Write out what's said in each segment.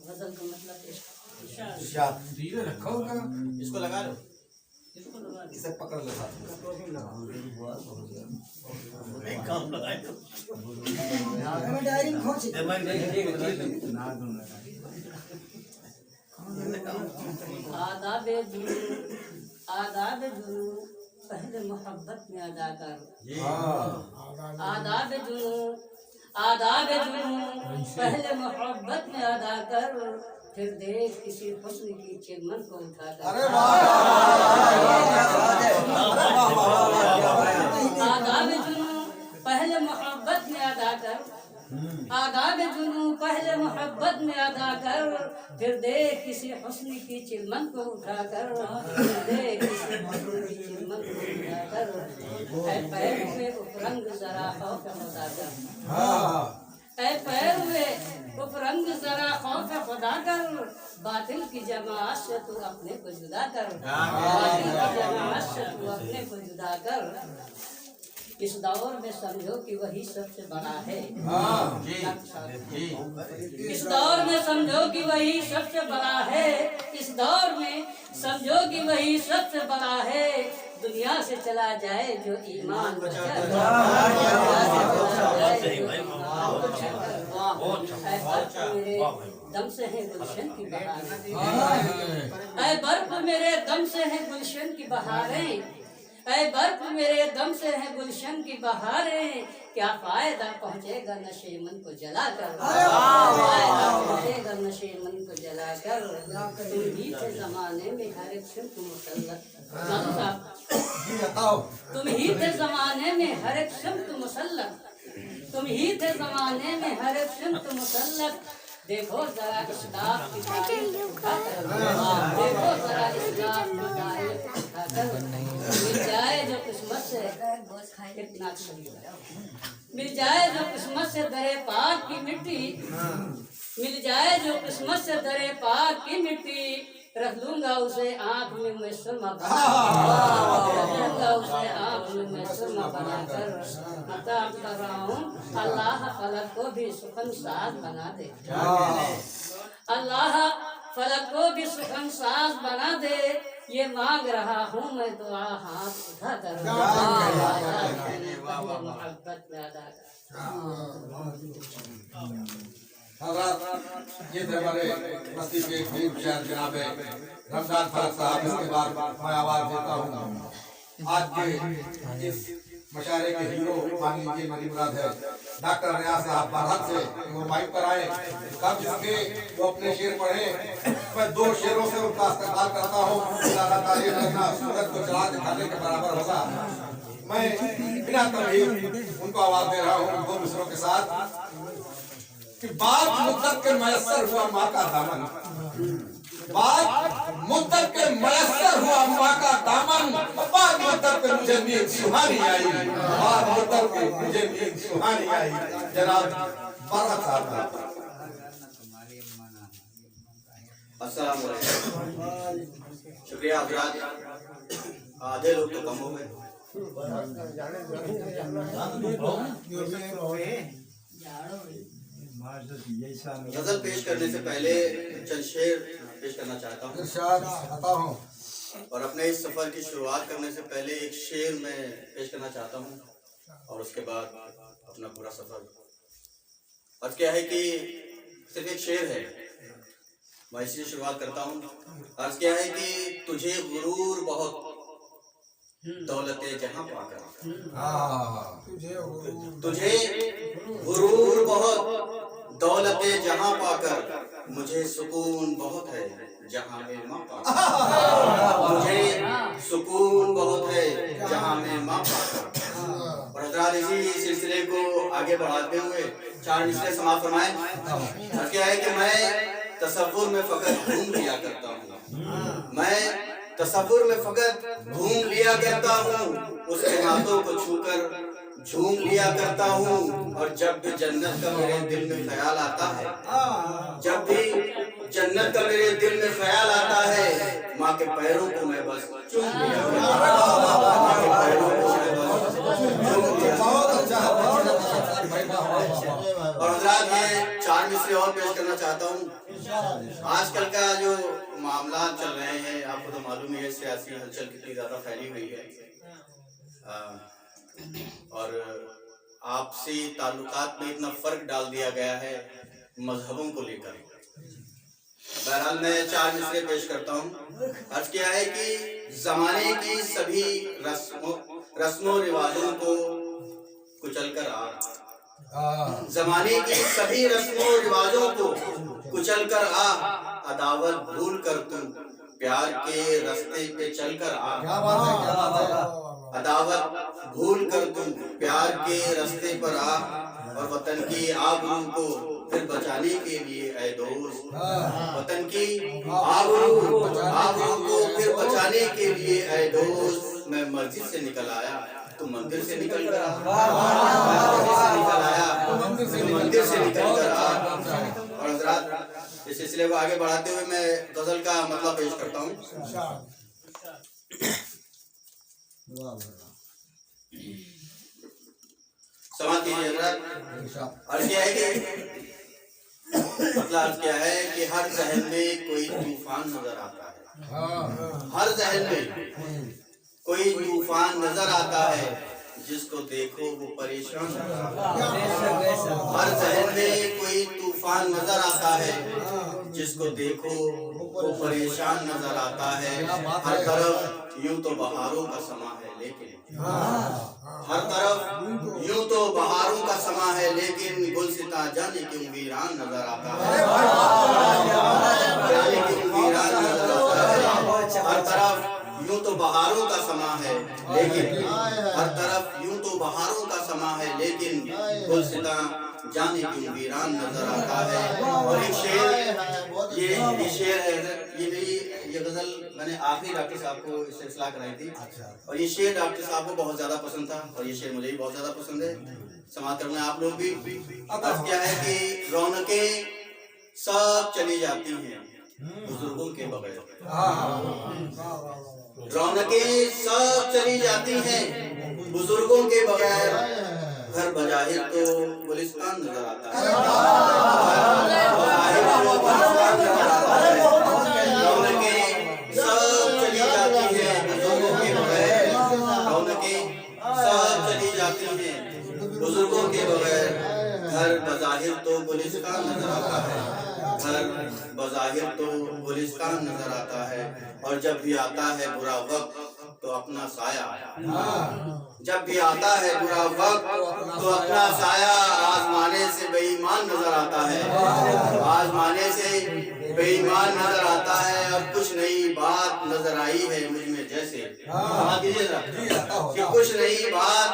गजल का मतलब धीरे रखो का इसको लगा लो, इसको लगा दो। इसे पकड़ लो साथ एक काम लगाए तो डायरी में खोज आदाबे जुनू पहले मोहब्बत में अदा कर। आदाबे जुनू पहले मोहब्बत में अदा कर, फिर देख किसी हुस्न की चिलमन को उठा कर। आदाबे जुनू पहले मोहब्बत में अदा कर, आदाब जुनू पहले मोहब्बत में अदा कर, फिर देख किसी हुस्न की चिलमन को उठा कर, फिर देख किसी हुस्न की चिलमन को उठा कर। ऐ पैर हुए उपरंग जरा खौफ खुदा कर, ऐ पैर हुए उपरंग जरा खौफ खुदा कर, बातिल की जमात से तू अपने को जुदा कर, बातिल की जमात से तू अपने को जुदा कर। इस दौर में समझो कि वही सबसे बड़ा है। इस दौर में समझो कि वही सबसे बड़ा है, इस दौर में समझो कि वही सबसे बड़ा है। दुनिया से चला जाए जो ईमान मेरे दम से है गुलशन की बहारें, ऐ बर्फ मेरे दम से है गुलशन की बहारें, ऐ बर्फ मेरे दम से है गुलशन की बहारें। क्या फायदा पहुँचेगा नशे मन को जलाकर, फायदा पहुँचेगा नशे मन को जलाकर। तुम ही थे जमाने में हर एक सिमत मुसल्लत, तुम ही थे जमाने में हर एक सिमत मुसल्लत, तुम ही थे जमाने में हर एक सिमत मुसल्लत। देखो जरा इस्लाफ की तारीफ उठाकर, देखो जरा इस्लाफ की तारीफ उठाकर। मिल जाए जो किस्मत से कितना मिल जाए जो किस्मत से दरे पाक की मिट्टी, मिल जाए जो किस्मत से दरे पाक की मिट्टी, रख लूंगा उसे आँख में मैं सुरमा बनाकर, उसे आँख में मैं सुरमा बनाकर। मताब कर रहा हूँ अल्लाह फलक को भी सुखन साज बना दे, अल्लाह फलक को भी सुखन साज बना दे। ये मांग रहा हूँ मैं दुआ हाथ उठा कर, मोहब्बत में अदा कर। ये थे हमारे मस्ती के गरीब शहर जनाब रमजान फारूक साहब। इसके बाद मैं आवाज देता हूँ आज के इस मशारे के हीरो, मान लीजिए मेरी मुराद है डॉक्टर रियाज साहब बारात से, वो माइक पर आए कब इसके वो अपने शेर पढ़े। मैं दो शेरों से उनका इस्तेमाल करता हूँ, सूरज को चला दिखाने के बराबर होगा। मैं बिना तमहीद उनको आवाज दे रहा हूँ दो मिसरों के साथ कि बात मुद्दत के मयस्सर हुआ माँ का दामन, बात मुद्दत के मयस्सर हुआ माँ का दामन। बात मुद्दत पे मुझे नींद सुहानी आई, बात मुद्दत पे मुझे नींद सुहानी आई। जनाब बारात साहब, अस्सलाम वालेकुम। शुक्रिया हज़रात, आधे लोग तो कम हो गए। गजल पेश करने से पहले चंद शेर पेश करना चाहता हूँ, और अपने इस सफर की शुरुआत करने से पहले एक शेर मैं पेश करना चाहता हूँ, और उसके बाद अपना पूरा सफर। अर्ज क्या है कि सिर्फ एक शेर है, मैं इसी से शुरुआत करता हूँ। अर्ज क्या है कि तुझे गुरूर बहुत दौलते जहां पाकर, तुझे गुरूर बहुत दौलते जहां पाकर, मुझे सुकून बहुत है जहां में माँ पाकर, मुझे सुकून बहुत है जहां में माँ पाकर। और हज़रात इसी सिलसिले को आगे बढ़ाते हुए चार मिसरे समाप्त फरमाएं। क्या है कि मैं तसव्वुर में फकत घूम लिया करता हूँ, मैं तसव्वुर में फकत घूम लिया करता हूँ, उसके हाथों को छूकर झूम लिया करता हूँ। और जब भी जन्नत का मेरे दिल में ख्याल आता है, जब भी जन्नत का मेरे दिल में ख्याल आता है, माँ के पैरों को मैं बस चूम लिया करता हूँ, माँ के पैरों को मैं बस चूम लिया। और हज़रात ये चार 4 मिसरे और पेश करना चाहता हूँ। आजकल का जो मामला चल रहे हैं, आपको तो मालूम ही है सियासी हलचल कितनी ज्यादा फैली हुई है, और आपसी ताल्लुकात में इतना फर्क डाल दिया गया है मजहबों को लेकर। बहरहाल मैं 4 मिसरे पेश करता हूँ। अर्ज किया है कि जमाने की सभी रस्मों रिवाजों को कुचल कर आ, जमाने की सभी रस्मों रिवाजों को कुचल कर आ, अदावत भूल कर तुम प्यार के रास्ते पे चल कर आ। क्या बात है, क्या बात है। अदावत भूल कर तुम प्यार के रास्ते पर आ, और वतन की आबरू को फिर बचाने के लिए ऐ दोस्त, वतन की आबरू को फिर बचाने के लिए ऐ दोस्त, मैं मस्जिद से निकल आया तो मंदिर से निकल कर मंदिर से निकल कर आ। और हजरात, इस सिलसिले को आगे बढ़ाते हुए मैं गजल का मतलब पेश करता हूँ। समाज कीजिए हजरात। अर्ज किया है कि मतलब अर्ज किया है कि हर जहन में कोई तूफान नजर आता है, हर जहन में कोई तूफान नजर आता है, जिसको देखो वो परेशान नजर आता है। हर जहन में कोई तूफान नजर आता है, जिसको देखो वो परेशान नजर आता है। हर तरफ यूं तो बहारों का समा है, लेकिन हर तरफ यूं तो बहारों का समा है, लेकिन गुलसिता जाने क्यों वीरान नजर आता है, जाने क्यों वीरान नजर आता है। हर तरफ यूं तो बहारों का समा है, लेकिन हर तरफ यूं तो बहारों का समा है, लेकिन गुलसिता जाने क्यों वीरान नजर आता है। और एक शेर, ये शेर है, ये गजल मैंने आखिरी डॉक्टर साहब को इससे इस्लाह कराई थी, और ये शेर डॉक्टर साहब को बहुत ज्यादा पसंद था, और ये शेर मुझे भी बहुत ज्यादा पसंद है। समाज करना आप लोग भी। अर्ज क्या है कि रौनकें सब चली जाती हैं बुजुर्गों के बगैर, रौनकें सब चली जाती हैं बुजुर्गों के बगैर, घर बजाहिर तो गुलिस्तान नजर आता है, रौनकें सब चली जाती हैं बुजुर्गों के बगैर, रौनकें सब चली जाती हैं बुजुर्गों के बगैर, घर बजाहिर तो गुलिस्तान नजर आता है, घर बजाहिर तो गुलिस्तान नजर आता है। और जब भी आता है बुरा वक्त तो अपना साया, जब भी आता है बुरा वक्त तो अपना साया, आजमाने से बेईमान नजर आता है, आजमाने से बेईमान नजर आता है। और कुछ नई बात नजर आई है मुझ में जैसे, कि कुछ नई बात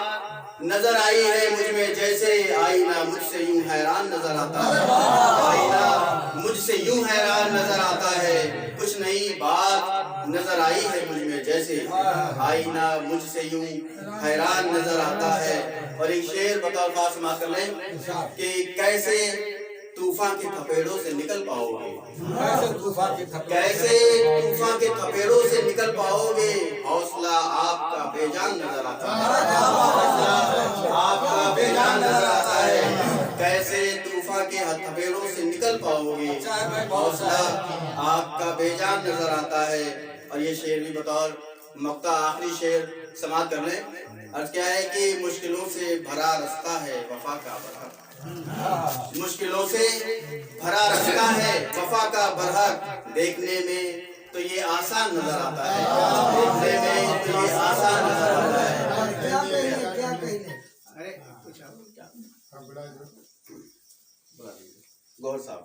नजर आई है मुझ में जैसे, आईना मुझसे यूं हैरान नजर आता है, आईना मुझसे यूं हैरान नजर आता है। कुछ नई बात नजर आई है मुझ में जैसे, आईना मुझसे यूं हैरान नजर आता है। और एक शेर बतौर खास समाप्त कर लें कि कैसे तूफान के थपेड़ों से निकल पाओगे, कैसे तूफान के थपेड़ों से निकल पाओगे, हौसला आपका बेजान नजर आता है, हौसला आपका बेजान नजर आता है। कैसे तूफान के थपेड़ों से निकल पाओगे, हौसला आपका बेजान नजर आता है। और ये शेर भी बतौर मक्ता आखिरी शेर समाप्त कर लें। अर्ज क्या है कि मुश्किलों से भरा रास्ता है वफा का बरहक, मुश्किलों से भरा रास्ता है वफा का बरहक, देखने में तो ये आसान नजर आता है, देखने में तो ये आसान नजर आता है। गौर साहब,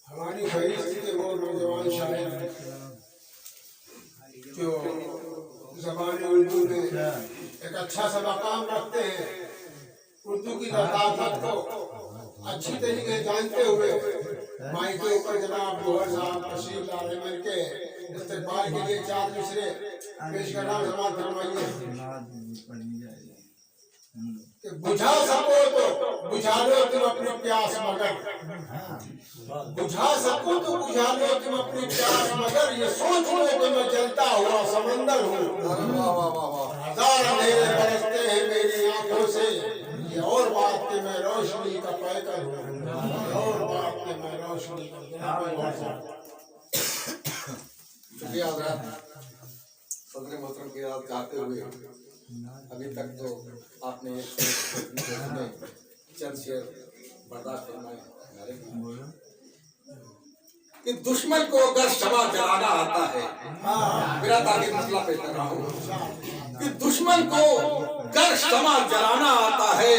हमारी बहन के वो नौजवान शायर जो ज़बान उर्दू में एक अच्छा सा मकाम रखते हैं, उर्दू की लताफत को अच्छी तरीके से जानते हुए माई के ऊपर जनाब गौहर साहब तशरीफ ला रहे हैं के इस्तेमाल के लिए 4 मिसरे पेश करना समाप्त करवाइए। बुझा सको तो बुझा लो तुम अपनी प्यास मगर, बुझा सको तो बुझा लो तुम अपनी प्यास मगर, ये सोच लो कि मैं जलता हुआ समंदर हूँ। हजार अंधेरे बरसते हैं मेरी आंखों से, ये और बात के मैं रोशनी का पैकर हूँ, और बात के मैं रोशनी का शुक्रिया हज़रात। सदर मोहतरम की याद गाते हुए अभी तक तो आपने एक सुने, चंद शेर बर्दाश्त फरमाए कि दुश्मन को अगर शमा जलाना आता है, मेरा तारीफ मसला पेश कर रहा हूँ कि दुश्मन को अगर शमा जलाना आता है,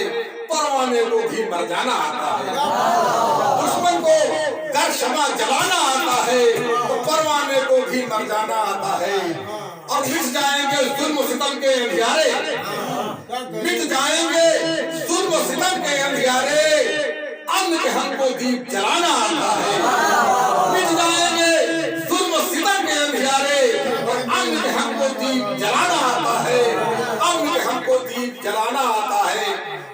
परवाने को भी मर जाना आता है। दुश्मन को अगर शमा जलाना आता है तो परवाने को भी मर जाना आता है। और मिट जाएंगे जुल्म सितम के अंधियारे, मिट जाएंगे जुल्म सितम के अंधियारे, अन्न के हमको दीप जलाना आता है। मिट जाएंगे जुल्म सितम के अंधियारे और अन्न के हमको दीप जलाना आता है, अन्न के हमको दीप जलाना आता है।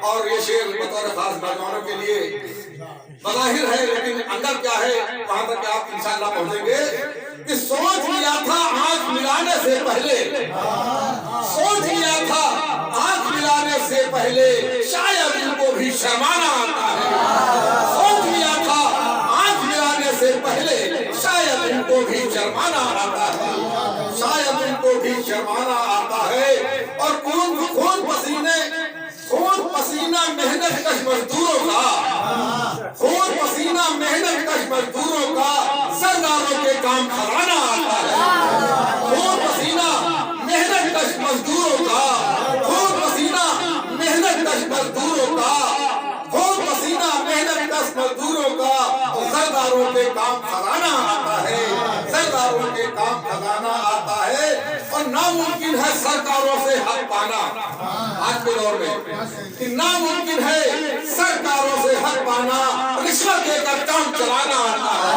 और ये शेर बतौर खास नौजवानों के लिए बज़ाहिर है, लेकिन अंदर क्या है वहां तक आप इंशाअल्लाह पहुंचेंगे कि सोच लिया था आंख मिलाने से पहले, सोच लिया था आंख मिलाने से पहले, शायद इनको भी शर्माना आता है। सोच लिया था आंख मिलाने से पहले, शायद इनको भी शर्माना आता है, शायद इनको भी शर्माना आता है। और खून पसीना मेहनत कश मजदूरों का, खून पसीना मेहनत कश मजदूरों का सरदारों के काम खराना आता है। खून पसीना मेहनत कश मजदूरों का, खून पसीना मेहनत कश मजदूरों का, खून पसीना मेहनत कश मजदूरों का सरदारों के काम खजाना आता है, सरदारों के काम खजाना आता है। और नामुमकिन है सरकारों से हक पाना आज के दौर में, कि नामुमकिन है सरकारों से हक पाना, रिश्वत देकर काम चलाना आता है।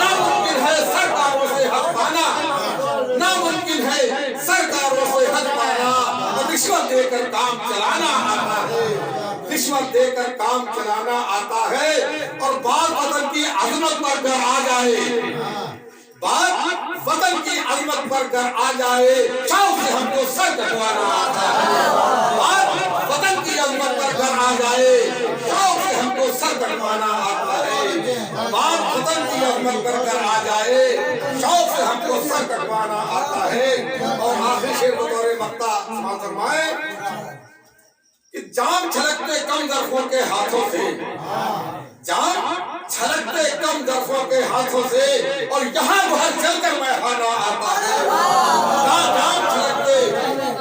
नामुमकिन है सरकारों से हक पाना, नामुमकिन है सरकारों से हक पाना, और रिश्वत देकर काम चलाना आता है, रिश्वत देकर काम चलाना आता है। और बात वतन की अजमत पर घर आ जाए, बात वतन की अजमत पर घर आ जाए, शौक से हमको सर कटवाना आता है। बात वतन की अजमत पर घर आ जाए, शौक से हमको सर कटवाना आता है। बात वतन की अजमत पर घर आ जाए, शौक से हमको सर कटवाना आता है। और आखिरी शेर बतौर मक्ता समाअत फरमाए कि जाम छलकते कम दरफों के हाथों से, जाम छलकते कम दरफों के हाथों से, और यहाँ बाहर चलकर मैं खाना आता है।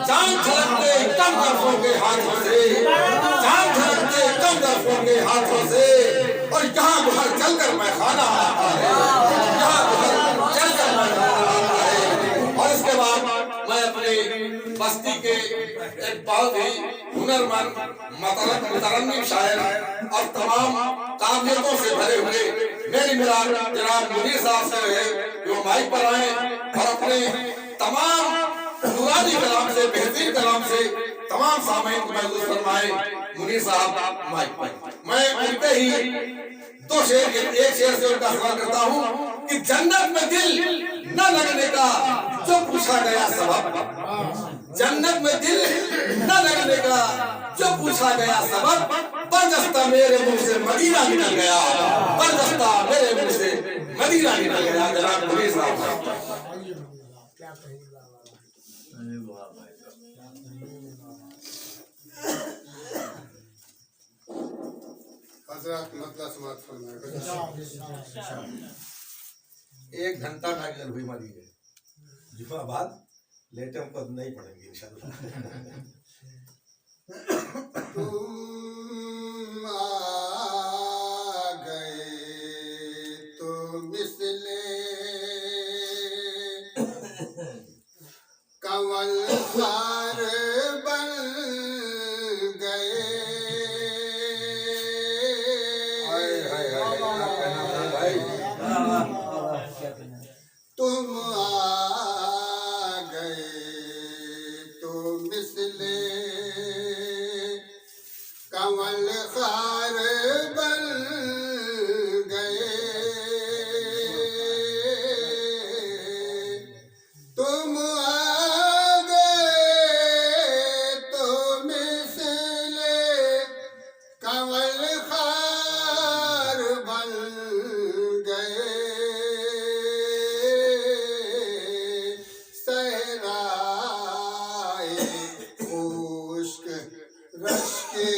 जाम छलकते कम दरफों के हाथों से, जाम छलकते कम दरफों के हाथों से, और यहाँ बाहर चलकर मैं खाना आता है, यहाँ बाहर चलकर मैं खाना आता है। और इसके बाद मैं अपने बस्ती के एक बहुत ही हुनरमंद मुतरन्निम शायर और तमाम काबिलियतों से भरे हुए मेरी मिलाद जनाब मुनीर साहब से है, जो माइक पर आए और अपने तमाम नूरानी कलाम से, बेहतरीन कलाम से तमाम सामईन को महसूस फरमाए। मुनीर साहब माइक पर। मैं उनके ही दो शेर, एक शेर से उनका सवाल करता हूँ कि जन्नत में दिल न लगने का जो पूछा गया सबब, जन्नत में दिल न लगने का जो पूछा गया सबब, बरदस्ता मेरे मुंह से मदीना निकल गया, बरदस्ता मेरे मुंह से मदीना निकल गया। जनाब मुनीर साहब हज़रत मतलब समाअत फरमाए। 1 घंटा ना अगर हुई मरी गए जुमा बाद लेटे हमको नहीं पड़ेंगे इंशाअल्लाह। तुम आ गए तो मिसले कंवल सार बन गए। तुम आ गए तो मिसले खार बन गए सहराए खुश्क रश के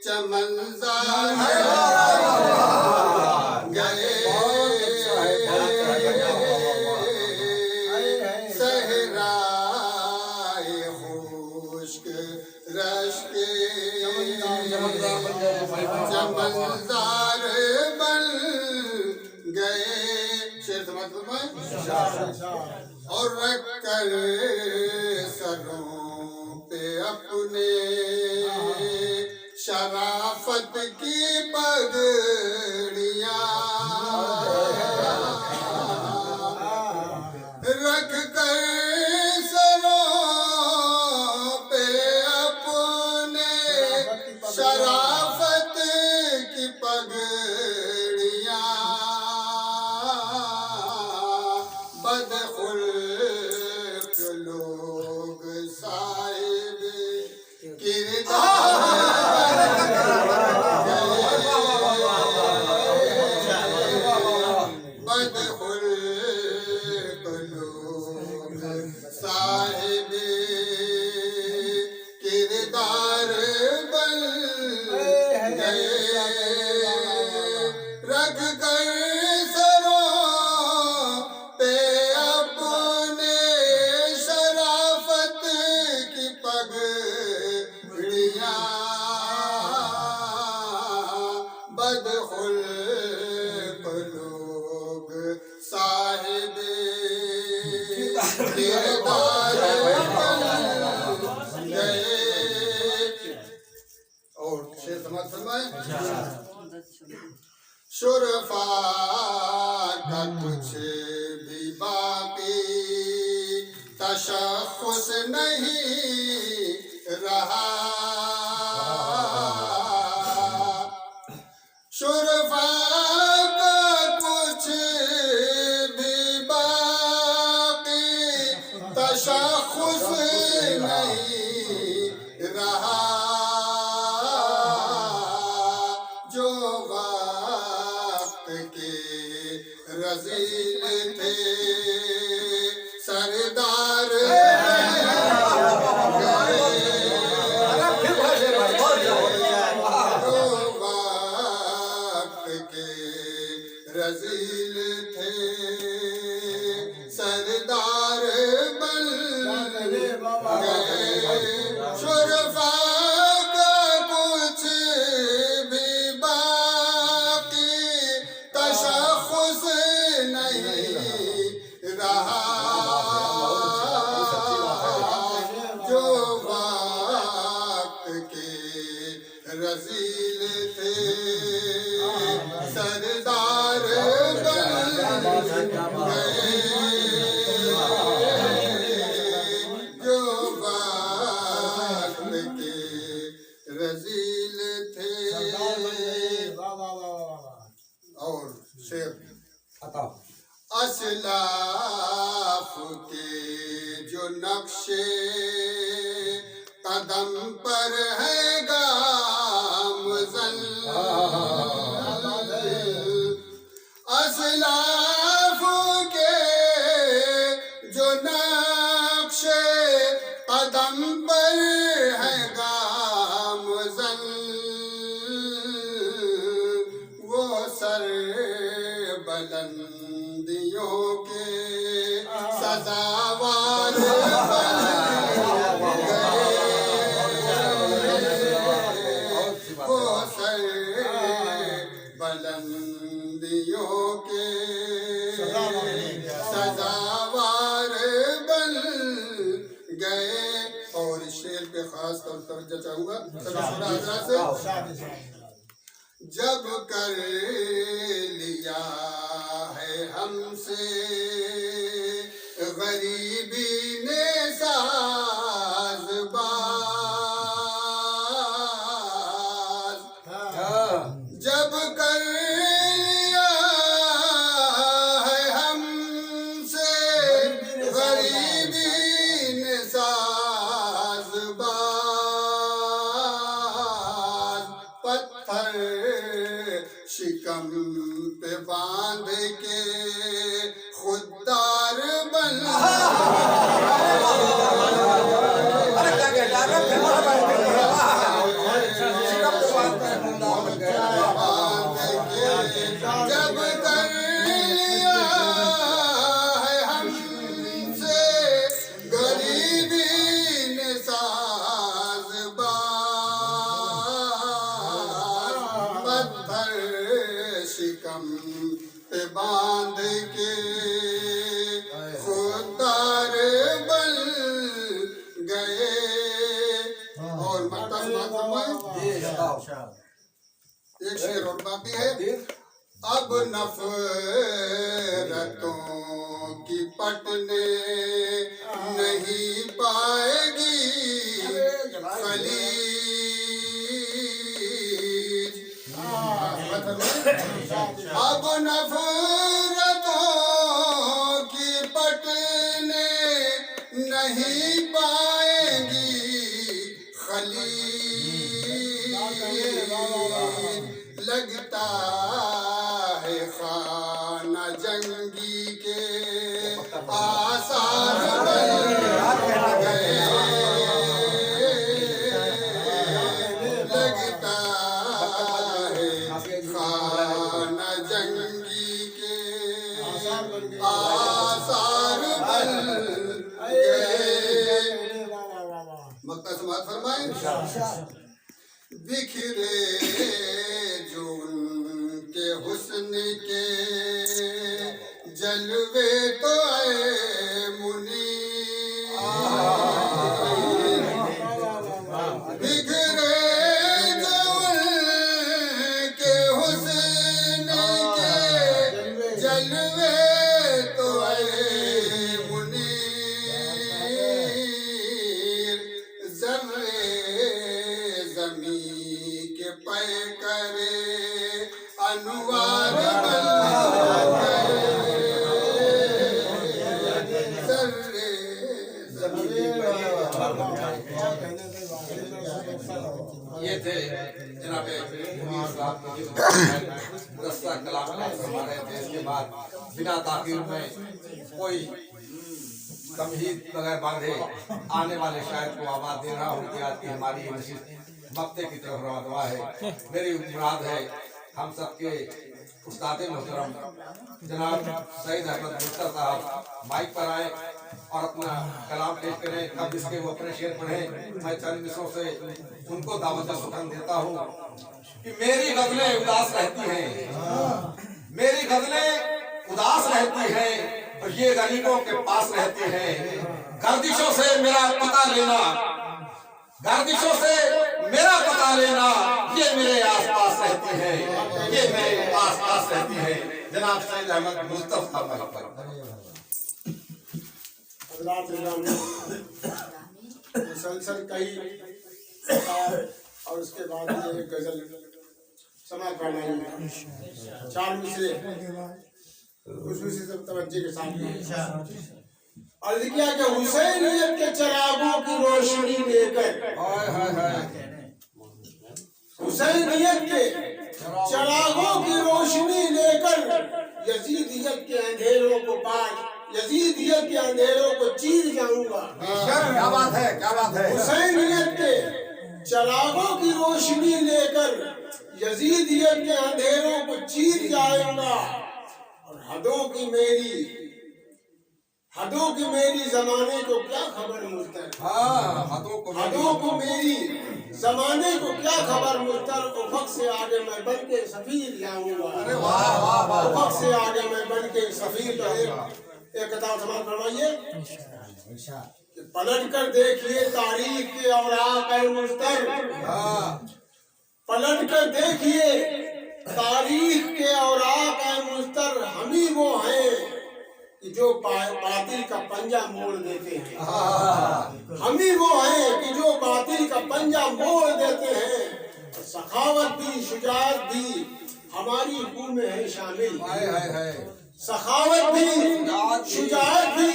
चमनज़ार गए सहराए खुश्क रश के चमनज़ार बन गए। शेर समझ में और रख कर सरों पे अपने शराफत की पगड़ियां रख कर सरों पे अपने शराफत की पगड़ियां बदखुल्क लोग साहिब किरदार बदखुल्क लोग साहिब किरदार बन गए रख कर सरों पे अपने शराफत की पगड़ियां बदखुल्क लोग साहिब किरदार बन गए। और शेर समझ फरमाए शुरफा का कुछ भी बाकी तशख़्ख़ुस नहीं रहा शुरफा का कुछ भी बाकी तशख़्ख़ुस नहीं रहा जो वक्त के रज़ील थे सरदार जो वक्त के रज़ील थे सरदार बन गए शुरफा का कुछ भी बाकी तशख़्ख़ुस नहीं रहा जो वक्त के रज़ील थे सरदार बन गए जो वक्त के रज़ील थे। और शेर असलाफ के जो नक्शे कदम पर है गामज़न असलाफ के जो नक्शे कदम पर है गामज़न वो सर बुलंदियों के सजावार बन गए वो सर बुलंदियों के सजावार बन गए। और इस शेर पे खास तौर पर तवज्जो चाहूंगा सभी से जब कर लिया है हमसे गरीबी ने साज़बाज़ जब कर लिया है हमसे गरीबी ने साज़बाज़ शिकम पे बांध के खुददार बन जब कर लिया है हमसे गरीबी ने साज़बार पत्थर शिकम पे बांध के खुददार बन गए। और एक शेर और बाकी है। अब नफरतों की पटने नहीं पाएगी खलीज। अब नफरतों की पटने नहीं पाएगी खलीज। लगता है खाना जंगी के आसार बन गए। लगता है खाना जंगी के आसार बन गए। मक्ता समाज फरमाए। बिखरे जो उनके हुस्न के जलवे तो आए मुनी। बिखरे जो उनके हुस्न के जलवे तो आए मुनी। जर्रे ज़मीं के पे करे अनुवार बन गए। जर्रे ज़मीं के पे। ये थे जनाब मुनीर साहब मुदस्सा कलाम फरमा रहे थे। इसके बाद बिना ताखीर में कोई तमहीद बगैर बांधे आने वाले शायर को आवाज दे रहा हूँ कि आज की हमारी नशिस्त मक्ते की तरफ रवा है। मेरी मुराद है हम सबके उस्ताद मोहतरम जनाब सईद अहमद मुफ्ता साहब माइक पर आए और अपना कलाम पेश करें। अब इसके वो अपने शेर पढ़ें। मैं चंद मिसरों से उनको दावत सुखन देता हूँ कि मेरी गजलें उदास रहती हैं, मेरी गजलें उदास रहती हैं और ये गरीबों के पास रहती हैं। गर्दिशों से मेरा पता लेना, गर्दिशों से मेरा पता लेना, ये मेरे आसपास रहती है, ये मेरे आसपास रहती है। जनाब सईद अहमद मुस्तफा पर मुसलसल कई और उसके बाद ये गजल समाज फरमाई है। 4 मिसरे खुशूसी से तवज्जो के साथ अर्ज किया कि हुसैनियत के चिरागों की रोशनी लेकर, हुसैनियत के चिरागों की रोशनी लेकर यजीदियत के अंधेरों को पार, यजीदियत के अंधेरों को चीर जाऊंगा। क्या बात है, क्या बात है। हुसैनियत के चिरागों की रोशनी लेकर यजीदियत के अंधेरों को चीर जाऊंगा। और हदों की मेरी जमाने को क्या खबर मुझतर। हदों को मेरी जमाने को क्या खबर मुझतर। उफक से आगे मैं बन के सफीर जाऊंगा। उफक से आगे मैं बन के सफीर। एक किताब समाज फरमाइए। पलट कर देखिए तारीख के औराक है मुश्तर। पलट कर देखिए तारीख के औराक है मुश्तर। हम ही वो हैं कि जो बातिल का पंजा मोड़ देते हैं। हम ही वो हैं कि जो बातिल का पंजा मोड़ देते हैं। सखावत भी शुजाअत भी हमारी खून में है शामिल। सखावत भी शुजाअत भी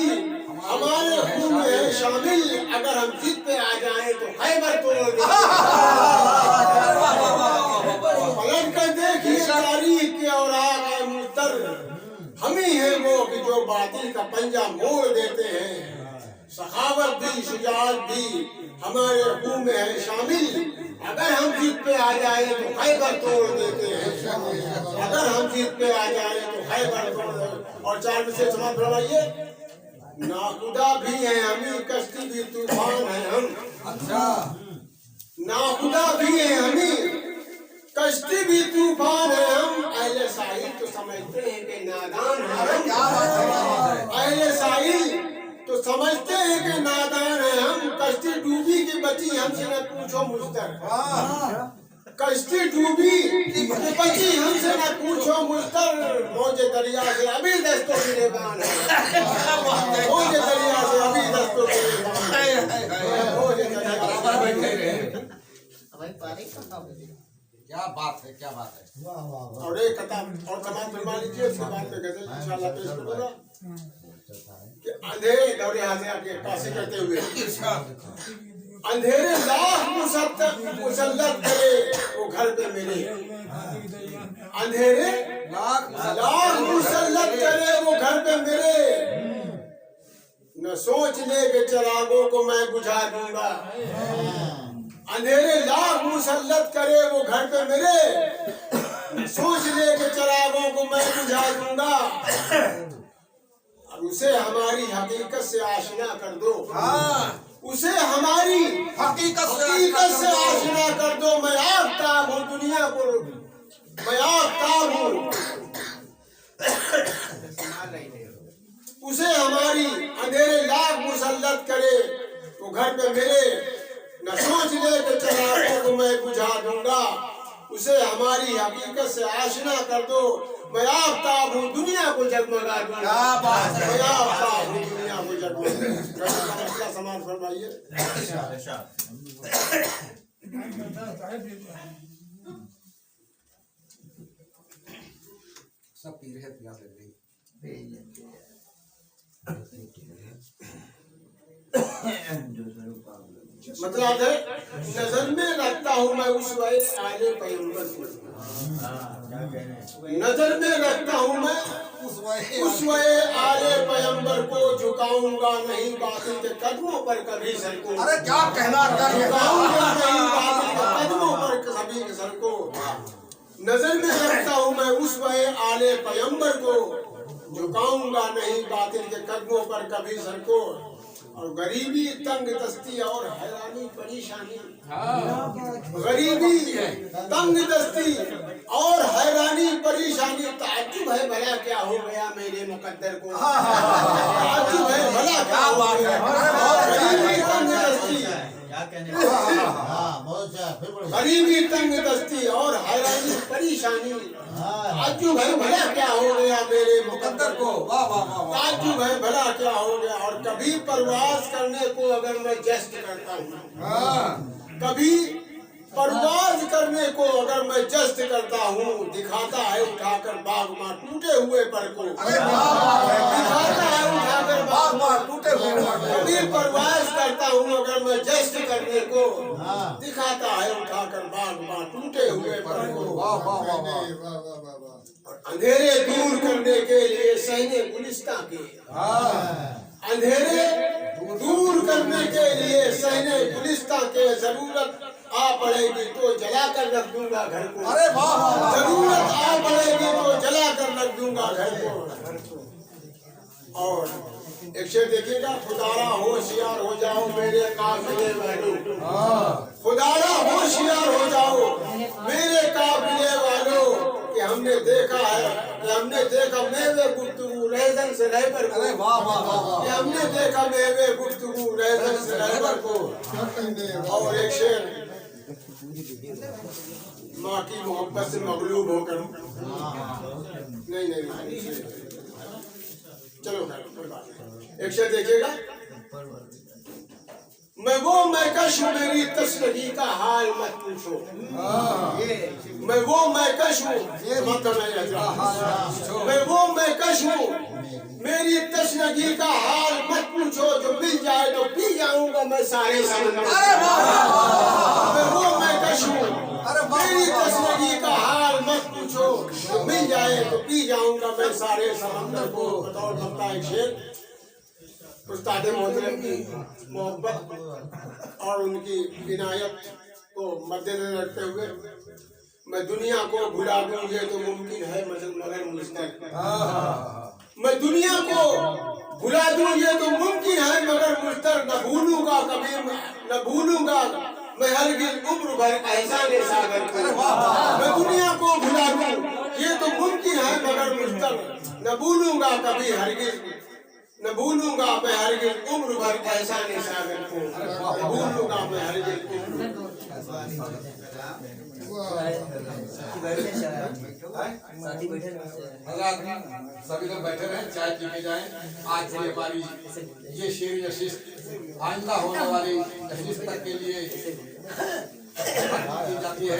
हमारे खून में है शामिल। अगर हम जिद पे आ जाएं तो खैबर तोड़ देंगे। हमी है वो कि जो बातिल का पंजा मोड़ देते हैं। सखावत भी शुजाअत भी हमारे खून में है शामिल। अगर हम जीत पे आ जाए तो खैबर तोड़ देते हैं। अगर हम जीत पे आ जाए तो खैबर तोड़ देते। और 4 विशेष समाप्त फरमाइए। नाखुदा भी है हमी, कश्ती भी तूफान है हम। अच्छा नाखुदा भी है हमी, कश्ती भी तूफान है हम। अहले साहिल तो समझते हैं कि नादान है हम। क्या बात है। अहले साहिल तो समझते हैं कि नादान है हम। कश्ती डूबी की बची हमसे न पूछो मुझतर। कश्ती डूबी की बची हमसे न पूछो मुझतर। मौजे दरिया से अभी दस्तों गिरेबान है। मौजे दरिया से अभी दस्तों गिरेबान है। मौजे दरिया बराबर बैठे रहे। भाई पारी कहाँ हो? क्या बात है, क्या बात है। और एक कथा और समाप्त फरमा लीजिए। उसके बाद में गजल इंशाल्लाह पेश करूंगा कि अंधेरे दौरे यहाँ से आके पासे करते हुए अंधेरे लाख मुसल्लत करे वो घर पे मेरे। अंधेरे लाख मुसल्लत करे वो घर पे मेरे। न सोच ले के चिरागों को मैं बुझा दूंगा। अंधेरे लाख मुसल्लत करे वो घर पे मेरे। सोच ले के चिरागों को मैं बुझा दूंगा। अब उसे हमारी हकीकत से आशना कर दो। उसे हमारी हकीकत से आशना कर दो। मैं आफ्ताब हूँ दुनिया को, मैं आफ्ताब हूँ। उसे हमारी अंधेरे लाख मुसल्लत करे तो घर पे मेरे। न सोच ले के चिरागों को मैं बुझा दूंगा। उसे हमारी हकीकत से आशना कर दो। मैं आफ्ताब हूँ दुनिया को जगमगा दूंगा। क्या बात है। मैं आफ्ताब हूँ दुनिया को जगमगा। समाज फरमाइए। सब पी रहे, प्यास लग रही। मतलब है नजर में रखता हूँ मैं उस वही आले पैगंबर को। नजर में रखता हूँ मैं उस वही आले पैगंबर को। झुकाऊंगा नहीं बातिल के कदमों पर कभी सर को। अरे क्या कहना, क्या झुकाऊंगा नहीं बातिल के कदमों पर कभी सर को। नजर में रखता हूँ मैं उस वही आले पैगंबर को। झुकाऊंगा नहीं बातिल के कदमों पर कभी सर को। और गरीबी तंग दस्ती और हैरानी परेशानी। गरीबी तंग दस्ती और हैरानी परेशानी। ताज्जुब है भला क्या हो गया मेरे मुकद्दर को। ताज्जुब है भला क्या हो गया। गरीबी तंग दस्ती, गरीबी तंग दस्ती और हैरानी परेशानी। ताज्जुब है भला क्या हो गया मेरे मुकद्दर को। वाह वाह वाह। ताज्जुब है भला क्या हो गया। और कभी परवाज करने को अगर मैं जस्ट करता हूँ, कभी परवाज करने को अगर मैं जस्ट करता हूँ, दिखाता है उठाकर बागमां टूटे हुए पर को। दिखाता है उठाकर बागमां टूटे हुए पर को। कभी परवाज करता हूँ अगर मैं जस्ट करने को, दिखाता है उठाकर बागमां टूटे हुए पर को। अंधेरे दूर करने के लिए सहने गुलिस्तां के। अंधेरे दूर करने के लिए सहने गुलिस्तां के। जरूरत आ पड़ेगी तो जला कर रख दूंगा घर को। अरे वाह। जरूरत आ पड़ेगी तो जला कर रख दूंगा घर को। और एक शेर देखिएगा। खुदारा होशियार हो जाओ मेरे काफिले वालों। खुदारा होशियार हो जाओ मेरे काफिले वालों। कि हमने देखा है कि हमने देखा मेवे गुफ्तगू रहजन से रहबर को। अरे वाह वाह वाह। कि हमने देखा मेवे गुफ्तगू रहजन से रहबर को। और एक शेर। माँ की मोहब्बत से मगलूब होकर। नहीं चलो कोई बात नहीं। एक शेर देखिएगा। मैं वो मैकश हूँ मेरी तस्वीर का हाल मत पूछो। मैं वो मैकश हूँ। मैं वो मैकश हूँ मेरी तस्वीर का हाल मत पूछो। जो मिल जाए तो पी जाऊंगा मैं सारे समंदर। मैं वो मैकश हूँ मेरी तस्वीर का हाल मत पूछो, मिल जाए तो पी जाऊंगा मैं सारे समंदर को। बतौर बता एक शेर उस्ताद मोहतरम की मोहब्बत और उनकी इनायत को मद्देनजर रखते हुए मैं दुनिया को भुला दूं ये तो मुमकिन है मगर मुश्किल। मैं दुनिया को भुला दूं ये तो मुमकिन है मगर मुश्किल। न भूलूंगा कभी, न भूलूंगा मैं हरगिज़ उम्र भर एहसान सागर को। मैं दुनिया को भुला दूं ये तो मुमकिन है मगर मुश्किल। न भूलूंगा कभी हरगिज़, न भूलूंगा मैं हरगिज़ उम्र भर एहसान सागर को। न भूलूंगा मैं हरगिज़ उम्र। सभी लोग बैठे रहे, चाय पी के जाएं। आज से हमारी ये शेर नशिस्त आइंदा होने वाली नशिस्त तक के लिए की जाती है।